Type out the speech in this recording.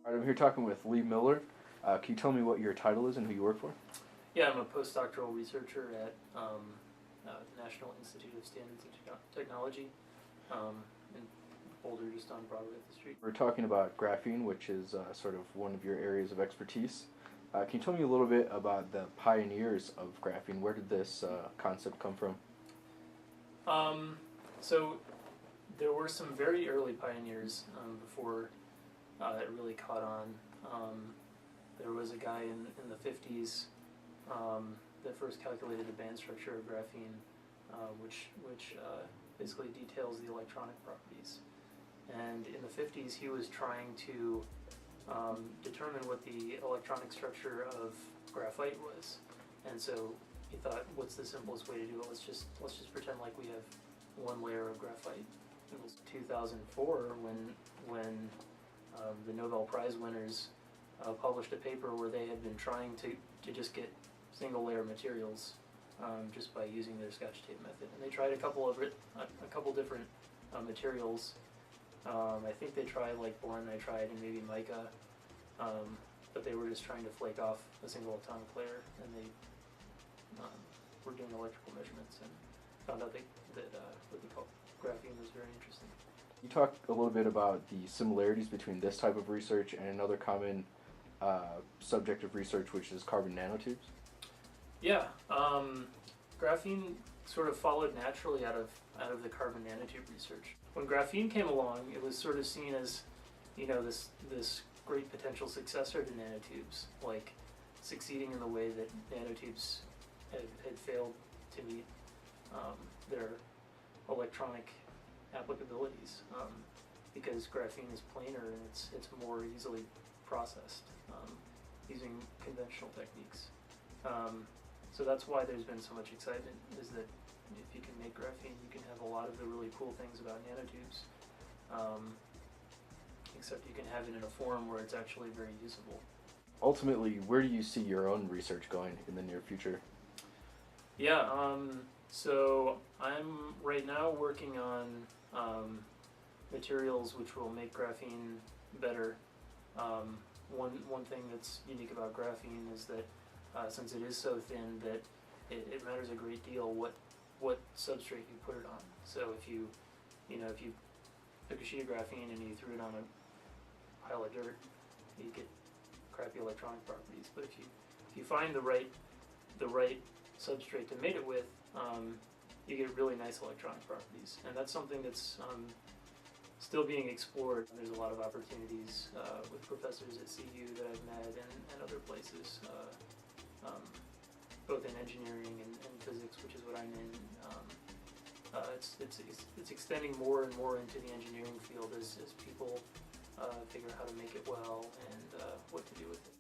All right, I'm here talking with Lee Miller. Can you tell me what your title is and who you work for? Yeah, I'm a postdoctoral researcher at National Institute of Standards and Technology in Boulder, just on Broadway up the street. We're talking about graphene, which is sort of one of your areas of expertise. Can you tell me a little bit about the pioneers of graphene? Where did this concept come from? So there were some very early pioneers before it really caught on. There was a guy in the 50s that first calculated the band structure of graphene, which basically details the electronic properties. And in the 50s, he was trying to determine what the electronic structure of graphite was. And so he thought, what's the simplest way to do it? Let's just pretend like we have one layer of graphite. It was 2004 when the Nobel Prize winners published a paper where they had been trying to just get single layer materials just by using their Scotch tape method. And they tried a couple different materials. I think they tried like boron nitride and maybe mica, but they were just trying to flake off a single atomic layer, and they were doing electrical measurements and found out that what they call graphene was very interesting. You talked a little bit about the similarities between this type of research and another common subject of research, which is carbon nanotubes. Yeah, graphene sort of followed naturally out of the carbon nanotube research. When graphene came along, it was sort of seen as, this great potential successor to nanotubes, like succeeding in the way that nanotubes had failed to meet their electronic applicabilities, because graphene is planar and it's more easily processed using conventional techniques. So that's why there's been so much excitement, is that if you can make graphene, you can have a lot of the really cool things about nanotubes, except you can have it in a form where it's actually very usable. Ultimately, where do you see your own research going in the near future? Yeah, so I'm right now working on materials which will make graphene better. One thing that's unique about graphene is that since it is so thin that it matters a great deal what substrate you put it on. So if you took a sheet of graphene and you threw it on a pile of dirt, you get crappy electronic properties. But if you find the right substrate to mate it with, you get really nice electronic properties, and that's something that's still being explored. There's a lot of opportunities with professors at CU that I've met and other places, both in engineering and physics, which is what I'm in. It's extending more and more into the engineering field as people figure out how to make it well and what to do with it.